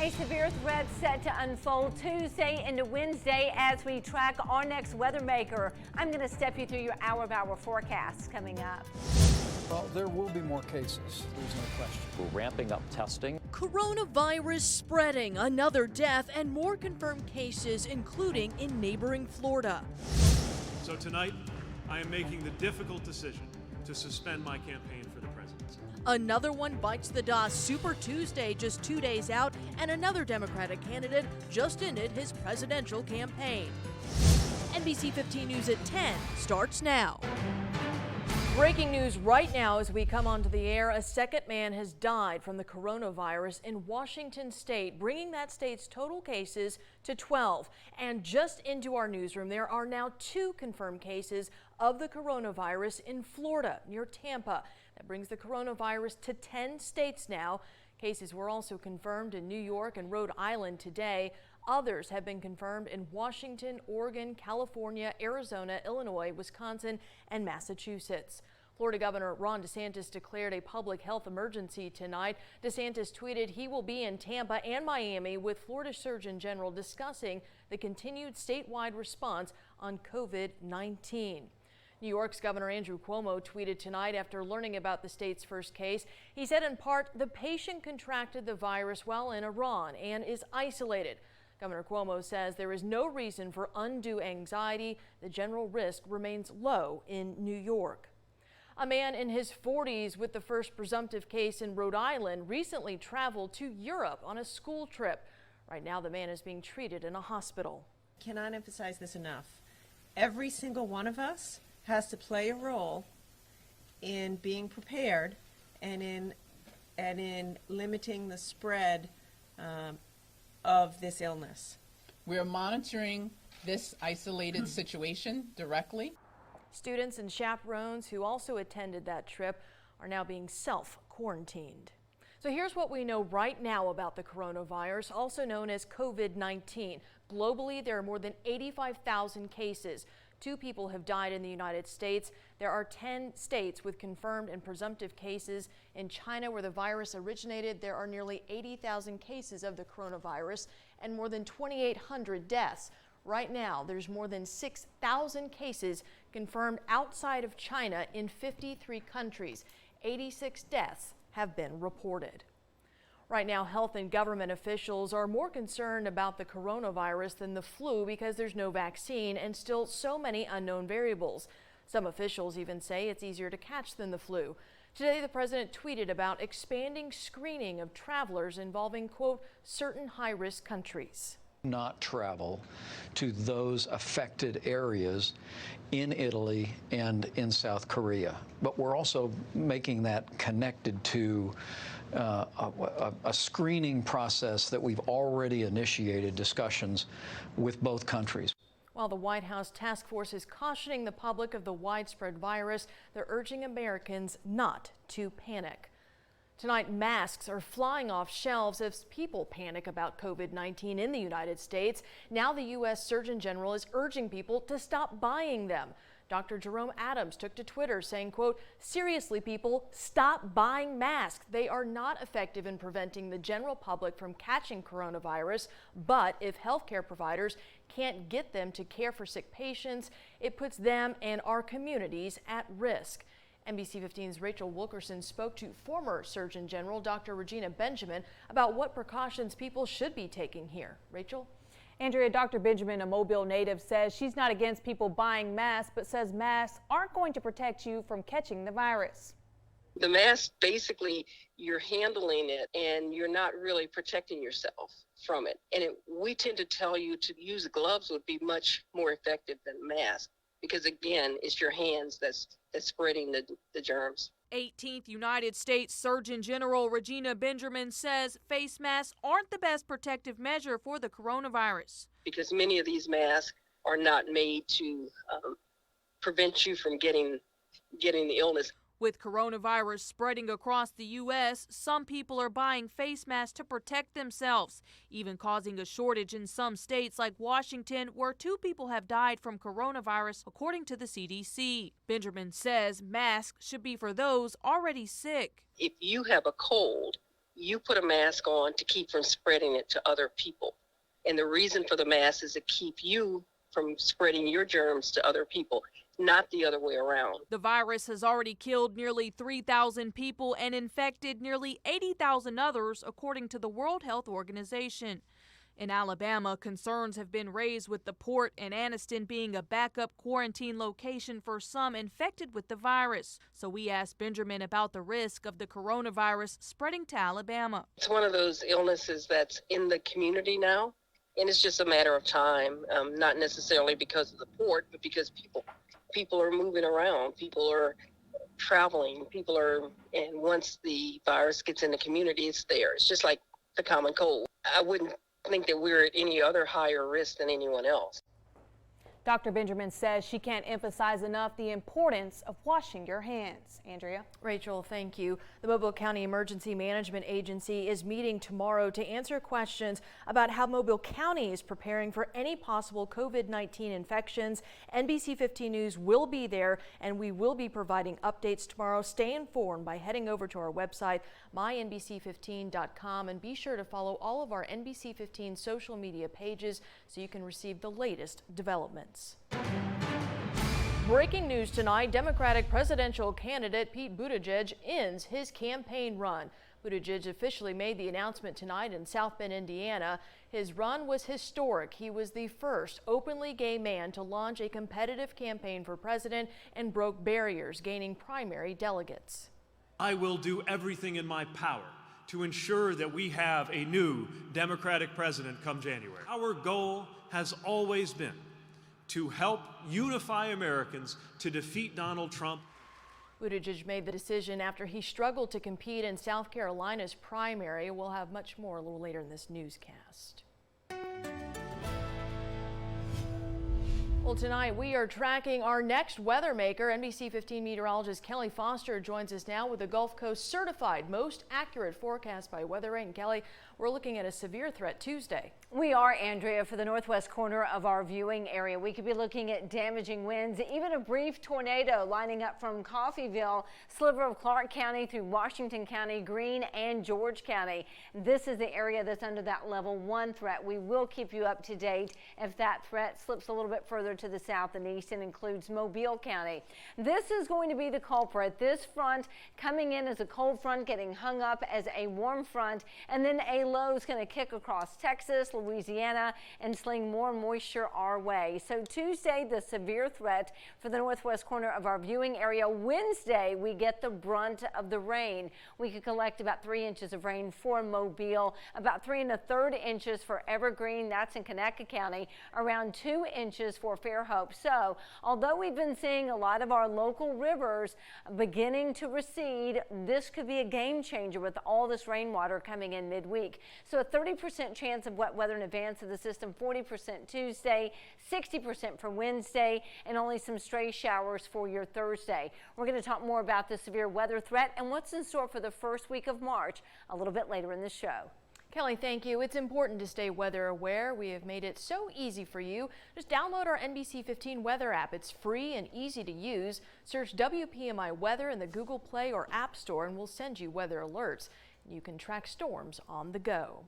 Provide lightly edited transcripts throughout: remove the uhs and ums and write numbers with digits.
A severe threat set to unfold Tuesday into Wednesday as we track our next weather maker. I'm going to step you through your hour-by-hour forecast coming up. Well, there will be more cases. There's no question. We're ramping up testing. Coronavirus spreading, another death, and more confirmed cases, including in neighboring Florida. So tonight, I am making the difficult decision to suspend my campaign for the presidency. Another one bites the dust. Super Tuesday just 2 days out, and another Democratic candidate just ended his presidential campaign. NBC 15 News at 10 starts now. Breaking news right now as we come onto the air. A second man has died from the coronavirus in Washington state, bringing that state's total cases to 12. And just into our newsroom, there are now 2 confirmed cases of the coronavirus in Florida, near Tampa. That brings the coronavirus to 10 states now. Cases were also confirmed in New York and Rhode Island today. Others have been confirmed in Washington, Oregon, California, Arizona, Illinois, Wisconsin, and Massachusetts. Florida Governor Ron DeSantis declared a public health emergency tonight. DeSantis tweeted he will be in Tampa and Miami with Florida Surgeon General discussing the continued statewide response on COVID-19. New York's Governor Andrew Cuomo tweeted tonight after learning about the state's first case. He said in part the patient contracted the virus while in Iran and is isolated. Governor Cuomo says there is no reason for undue anxiety. The general risk remains low in New York. A man in his 40s with the first presumptive case in Rhode Island recently traveled to Europe on a school trip. Right now, the man is being treated in a hospital. Cannot emphasize this enough. Every single one of us has to play a role in being prepared and in limiting the spread of this illness. We are monitoring this isolated situation directly. Students and chaperones who also attended that trip are now being self-quarantined. So here's what we know right now about the coronavirus, also known as COVID-19. Globally, there are more than 85,000 cases. 2 people have died in the United States. There are 10 states with confirmed and presumptive cases. In China, where the virus originated, there are nearly 80,000 cases of the coronavirus and more than 2,800 deaths. Right now, there's more than 6,000 cases confirmed outside of China in 53 countries. 86 deaths have been reported. Right now, health and government officials are more concerned about the coronavirus than the flu because there's no vaccine and still so many unknown variables. Some officials even say it's easier to catch than the flu. Today, the president tweeted about expanding screening of travelers involving, quote, certain high-risk countries. Not travel to those affected areas in Italy and in South Korea. But we're also making that connected to a screening process that we've already initiated discussions with both countries. While the White House task force is cautioning the public of the widespread virus, they're urging Americans not to panic. Tonight, masks are flying off shelves as people panic about COVID-19 in the United States. Now the U.S. Surgeon General is urging people to stop buying them. Dr. Jerome Adams took to Twitter saying, quote, seriously, people, stop buying masks. They are not effective in preventing the general public from catching coronavirus. But if healthcare providers can't get them to care for sick patients, it puts them and our communities at risk. NBC 15's Rachel Wilkerson spoke to former Surgeon General Dr. Regina Benjamin about what precautions people should be taking here. Rachel? Andrea, Dr. Benjamin, a Mobile native, says she's not against people buying masks, but says masks aren't going to protect you from catching the virus. The mask, basically, you're handling it and you're not really protecting yourself from it. And we tend to tell you to use gloves would be much more effective than mask. Because again, it's your hands that's spreading the germs. 18th United States Surgeon General Regina Benjamin says face masks aren't the best protective measure for the coronavirus. Because many of these masks are not made to prevent you from getting the illness. With coronavirus spreading across the U.S., some people are buying face masks to protect themselves, even causing a shortage in some states like Washington, where 2 people have died from coronavirus, according to the CDC. Benjamin says masks should be for those already sick. If you have a cold you put a mask on to keep from spreading it to other people. And the reason for the mask is to keep you from spreading your germs to other people, not the other way around. The virus has already killed nearly 3,000 people and infected nearly 80,000 others, according to the World Health Organization. In Alabama, concerns have been raised with the port and Anniston being a backup quarantine location for some infected with the virus. So we asked Benjamin about the risk of the coronavirus spreading to Alabama. It's one of those illnesses that's in the community now, and it's just a matter of time, not necessarily because of the port, but because people are moving around, people are traveling, and once the virus gets in the community, it's there. It's just like the common cold. I wouldn't think that we're at any other higher risk than anyone else. Dr. Benjamin says she can't emphasize enough the importance of washing your hands. Andrea? Rachel, thank you. The Mobile County Emergency Management Agency is meeting tomorrow to answer questions about how Mobile County is preparing for any possible COVID-19 infections. NBC 15 News will be there, and we will be providing updates tomorrow. Stay informed by heading over to our website, mynbc15.com, and be sure to follow all of our NBC 15 social media pages so you can receive the latest developments. Breaking news tonight, Democratic presidential candidate Pete Buttigieg ends his campaign run. Buttigieg officially made the announcement tonight in South Bend, Indiana. His run was historic. He was the first openly gay man to launch a competitive campaign for president and broke barriers, gaining primary delegates. I will do everything in my power to ensure that we have a new Democratic president come January. Our goal has always been to help unify Americans to defeat Donald Trump. Buttigieg made the decision after he struggled to compete in South Carolina's primary. We'll have much more a little later in this newscast. Well, tonight we are tracking our next weather maker. NBC 15 meteorologist Kelly Foster joins us now with the Gulf Coast certified most accurate forecast by WeatherRate. Kelly, we're looking at a severe threat Tuesday. We are, Andrea, for the northwest corner of our viewing area. We could be looking at damaging winds, even a brief tornado lining up from Coffeyville, sliver of Clark County through Washington County, Greene, and George County. This is the area that's under that level 1 threat. We will keep you up to date if that threat slips a little bit further to the south and east and includes Mobile County. This is going to be the culprit. This front coming in as a cold front, getting hung up as a warm front, and then a low is going to kick across Texas, Louisiana, and sling more moisture our way. So Tuesday, the severe threat for the northwest corner of our viewing area. Wednesday, we get the brunt of the rain. We could collect about 3 inches of rain for Mobile, about 3 1/3 inches for Evergreen, that's in Conecuh County, around 2 inches for Fairhope. So although we've been seeing a lot of our local rivers beginning to recede, this could be a game changer with all this rainwater coming in midweek. So a 30% chance of wet weather in advance of the system, 40% Tuesday, 60% for Wednesday, and only some stray showers for your Thursday. We're going to talk more about the severe weather threat and what's in store for the first week of March a little bit later in the show. Kelly, thank you. It's important to stay weather aware. We have made it so easy for you. Just download our NBC 15 weather app. It's free and easy to use. Search WPMI Weather in the Google Play or App Store and we'll send you weather alerts. You can track storms on the go.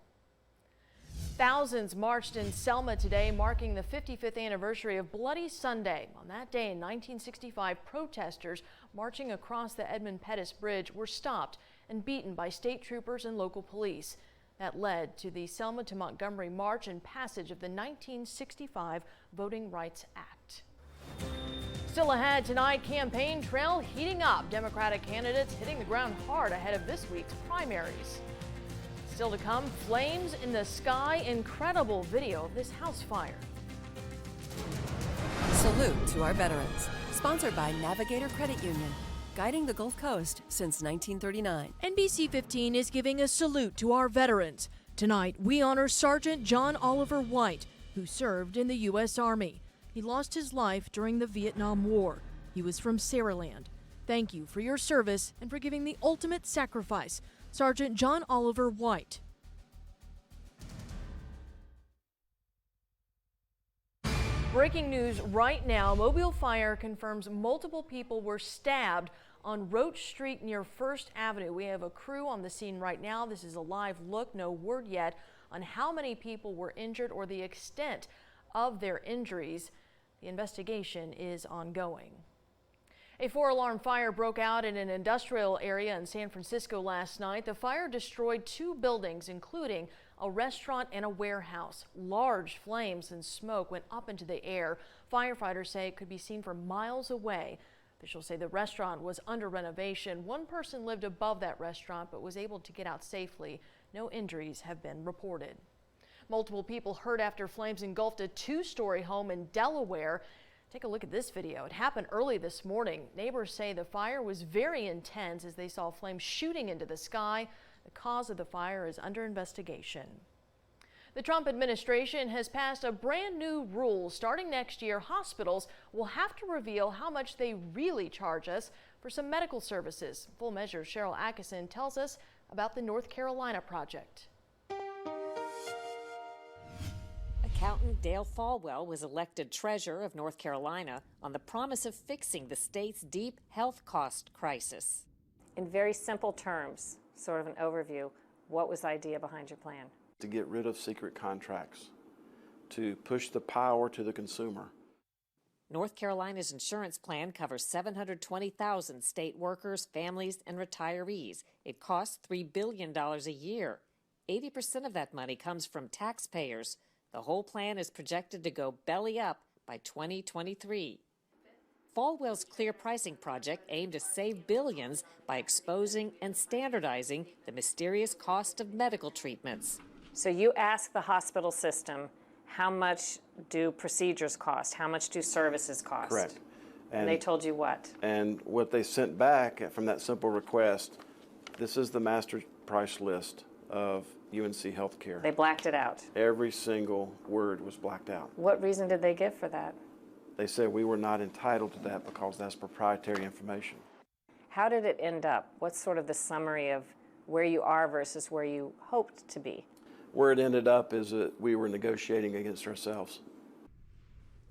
Thousands marched in Selma today, marking the 55th anniversary of Bloody Sunday. On that day in 1965, protesters marching across the Edmund Pettus Bridge were stopped and beaten by state troopers and local police. That led to the Selma to Montgomery March and passage of the 1965 Voting Rights Act. Still ahead tonight, campaign trail heating up. Democratic candidates hitting the ground hard ahead of this week's primaries. Still to come, flames in the sky, incredible video of this house fire. Salute to our veterans. Sponsored by Navigator Credit Union, guiding the Gulf Coast since 1939. NBC 15 is giving a salute to our veterans. Tonight, we honor Sergeant John Oliver White, who served in the U.S. Army. He lost his life during the Vietnam War. He was from Saraland. Thank you for your service and for giving the ultimate sacrifice. Sergeant John Oliver White. Breaking news right now, Mobile Fire confirms multiple people were stabbed on Roach Street near First Avenue. We have a crew on the scene right now. This is a live look. No word yet on how many people were injured or the extent of their injuries. The investigation is ongoing. A 4-alarm fire broke out in an industrial area in San Francisco last night. The fire destroyed 2 buildings, including a restaurant and a warehouse. Large flames and smoke went up into the air. Firefighters say it could be seen from miles away. Officials say the restaurant was under renovation. One person lived above that restaurant but was able to get out safely. No injuries have been reported. Multiple people hurt after flames engulfed a 2-story home in Delaware. Take a look at this video. It happened early this morning. Neighbors say the fire was very intense as they saw flames shooting into the sky. The cause of the fire is under investigation. The Trump administration has passed a brand new rule. Starting next year, hospitals will have to reveal how much they really charge us for some medical services. Full Measure's Cheryl Atkinson tells us about the North Carolina project. Accountant Dale Folwell was elected treasurer of North Carolina on the promise of fixing the state's deep health cost crisis. In very simple terms, sort of an overview, what was the idea behind your plan? To get rid of secret contracts, to push the power to the consumer. North Carolina's insurance plan covers 720,000 state workers, families, and retirees. It costs $3 billion a year. 80% of that money comes from taxpayers. The whole plan is projected to go belly up by 2023. Folwell's Clear Pricing project aimed to save billions by exposing and standardizing the mysterious cost of medical treatments. So you ask the hospital system, how much do procedures cost? How much do services cost? Correct. And they told you what? And what they sent back from that simple request, this is the master price list of UNC Healthcare. They blacked it out. Every single word was blacked out. What reason did they give for that? They said we were not entitled to that because that's proprietary information. How did it end up? What's sort of the summary of where you are versus where you hoped to be? Where it ended up is that we were negotiating against ourselves.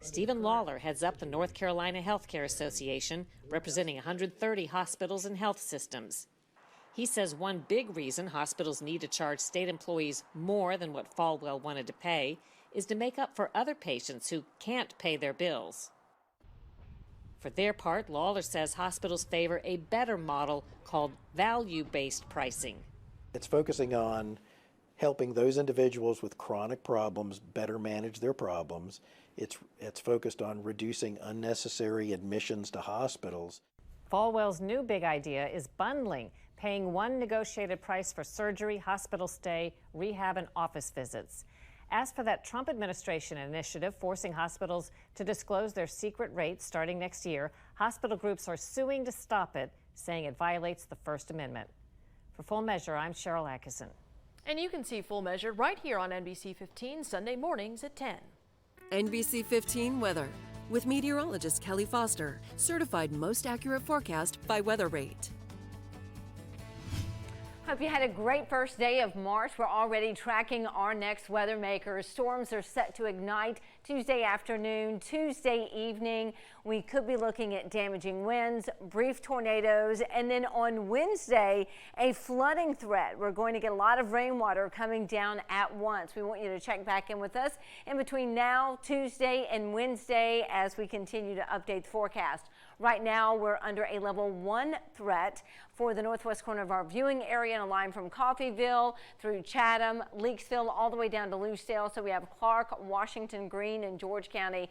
Stephen Lawler heads up the North Carolina Healthcare Association, representing 130 hospitals and health systems. He says one big reason hospitals need to charge state employees more than what Folwell wanted to pay is to make up for other patients who can't pay their bills. For their part, Lawler says hospitals favor a better model called value-based pricing. It's focusing on helping those individuals with chronic problems better manage their problems. It's focused on reducing unnecessary admissions to hospitals. Folwell's new big idea is bundling, paying one negotiated price for surgery, hospital stay, rehab, and office visits. As for that Trump administration initiative forcing hospitals to disclose their secret rates starting next year, hospital groups are suing to stop it, saying it violates the First Amendment. For Full Measure, I'm Cheryl Atkinson. And you can see Full Measure right here on NBC 15 Sunday mornings at 10. NBC 15 weather with meteorologist Kelly Foster, certified most accurate forecast by Weather Rate. Hope you had a great first day of March. We're already tracking our next weather makers. Storms are set to ignite Tuesday afternoon, Tuesday evening. We could be looking at damaging winds, brief tornadoes, and then on Wednesday, a flooding threat. We're going to get a lot of rainwater coming down at once. We want you to check back in with us in between now, Tuesday, and Wednesday as we continue to update the forecast. Right now, we're under a level 1 threat for the northwest corner of our viewing area and a line from Coffeyville through Chatham, Leakesville, all the way down to Lucedale. So we have Clark, Washington, Greene, and George County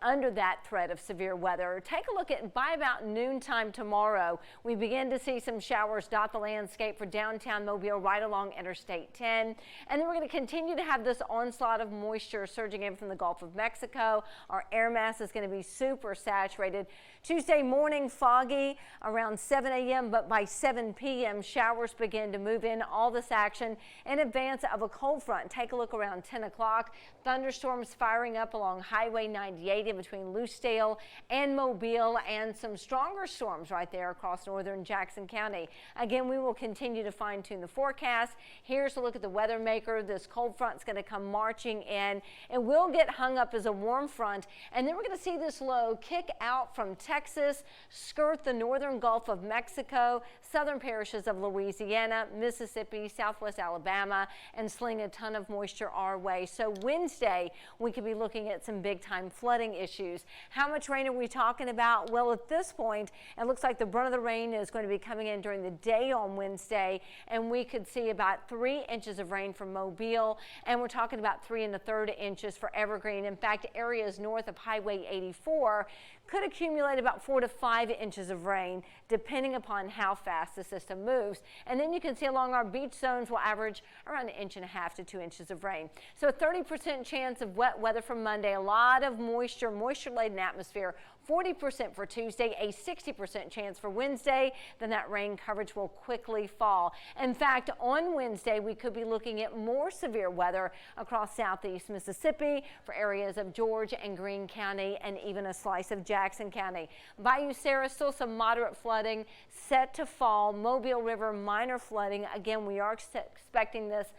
under that threat of severe weather. Take a look at by about noontime tomorrow, we begin to see some showers dot the landscape for downtown Mobile right along Interstate 10. And then we're going to continue to have this onslaught of moisture surging in from the Gulf of Mexico. Our air mass is going to be super saturated. Tuesday morning, foggy around 7 a.m., but by 7 p.m., showers begin to move in. All this action in advance of a cold front. Take a look around 10 o'clock. Thunderstorms firing up along Highway 98 in between Lucedale and Mobile, and some stronger storms right there across northern Jackson County. Again, we will continue to fine-tune the forecast. Here's a look at the weather maker. This cold front's going to come marching in. It will get hung up as a warm front, and then we're going to see this low kick out from Texas, skirt the northern Gulf of Mexico, southern parishes of Louisiana, Mississippi, southwest Alabama, and sling a ton of moisture our way. So Wednesday, we could be looking at some big time flooding issues. How much rain are we talking about? Well, at this point, it looks like the brunt of the rain is going to be coming in during the day on Wednesday, and we could see about 3 inches of rain from Mobile, and we're talking about 3 1/3 inches for Evergreen. In fact, areas north of Highway 84 could accumulate about 4 to 5 inches of rain, depending upon how fast the system moves. And then you can see along our beach zones will average around 1.5 to 2 inches of rain. So a 30% chance of wet weather for Monday, a lot of moisture-laden atmosphere. 40% for Tuesday, a 60% chance for Wednesday. Then that rain coverage will quickly fall. In fact, on Wednesday, we could be looking at more severe weather across southeast Mississippi for areas of George and Greene County and even a slice of Jackson County. Bayou Sarah, still some moderate flooding set to fall. Mobile River, minor flooding. Again, we are expecting this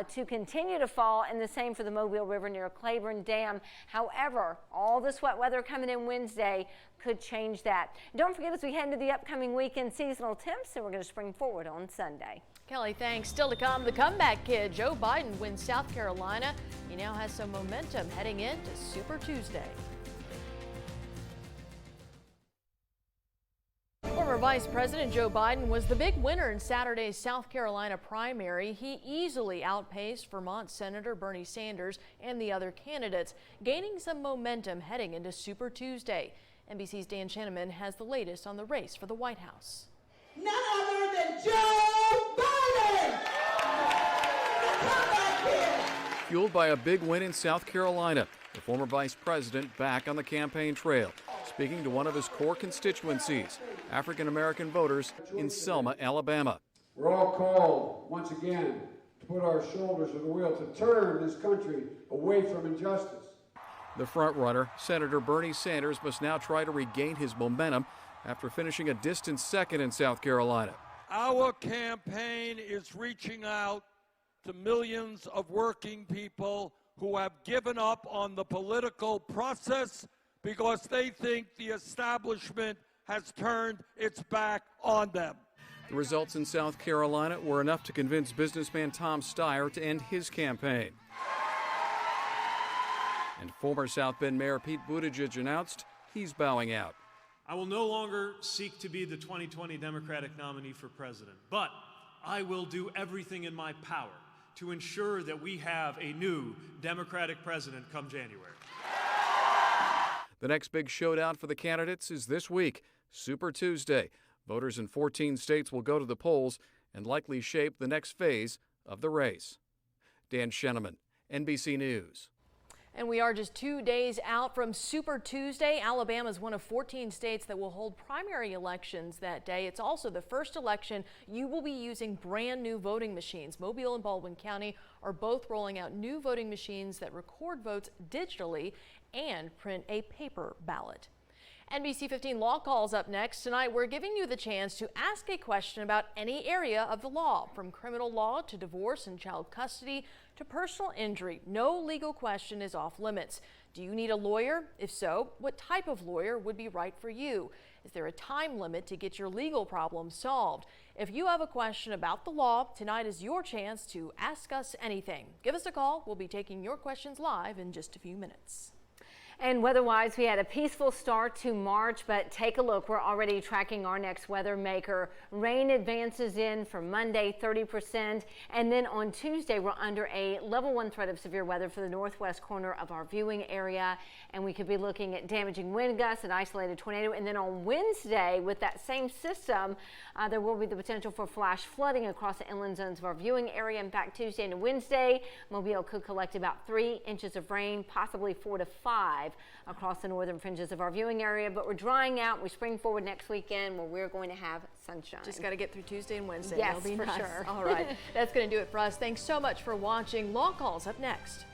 to continue to fall, and the same for the Mobile River near Claiborne Dam. However, all this wet weather coming in Wednesday could change that. Don't forget, as we head into the upcoming weekend, seasonal temps, and we're going to spring forward on Sunday. Kelly, thanks. Still to come, the comeback kid, Joe Biden, wins South Carolina. He now has some momentum heading into Super Tuesday. Former Vice President Joe Biden was the big winner in Saturday's South Carolina primary. He easily outpaced Vermont Senator Bernie Sanders and the other candidates, gaining some momentum heading into Super Tuesday. NBC's Dan Scheneman has the latest on the race for the White House. None other than Joe Biden! The comeback kid! Fueled by a big win in South Carolina, the former vice president back on the campaign trail, speaking to one of his core constituencies, African-American voters in Selma, Alabama. We're all called, once again, to put our shoulders to the wheel, to turn this country away from injustice. The frontrunner, Senator Bernie Sanders, must now try to regain his momentum after finishing a distant second in South Carolina. Our campaign is reaching out to millions of working people who have given up on the political process because they think the establishment has turned its back on them. The results in South Carolina were enough to convince businessman Tom Steyer to end his campaign. And former South Bend Mayor Pete Buttigieg announced he's bowing out. I will no longer seek to be the 2020 Democratic nominee for president, but I will do everything in my power to ensure that we have a new Democratic president come January. The next big showdown for the candidates is this week, Super Tuesday. Voters in 14 states will go to the polls and likely shape the next phase of the race. Dan Scheneman, NBC News. And we are just 2 days out from Super Tuesday. Alabama is one of 14 states that will hold primary elections that day. It's also the first election you will be using brand new voting machines. Mobile and Baldwin County are both rolling out new voting machines that record votes digitally and print a paper ballot. NBC 15 Law Calls up next. Tonight, we're giving you the chance to ask a question about any area of the law, from criminal law to divorce and child custody to personal injury. No legal question is off limits. Do you need a lawyer? If so, what type of lawyer would be right for you? Is there a time limit to get your legal problem solved? If you have a question about the law, tonight is your chance to ask us anything. Give us a call. We'll be taking your questions live in just a few minutes. And weather-wise, we had a peaceful start to March, but take a look. We're already tracking our next weather maker. Rain advances in for Monday, 30%. And then on Tuesday, we're under a level 1 threat of severe weather for the northwest corner of our viewing area. And we could be looking at damaging wind gusts, an isolated tornado. And then on Wednesday, with that same system, there will be the potential for flash flooding across the inland zones of our viewing area. In fact, Tuesday and Wednesday, Mobile could collect about 3 inches of rain, possibly 4 to 5 across the northern fringes of our viewing area. But we're drying out. We spring forward next weekend where we're going to have sunshine. Just got to get through Tuesday and Wednesday. Yes, That'll be for nice. sure. All right. That's going to do it for us. Thanks so much for watching. Law Calls up next.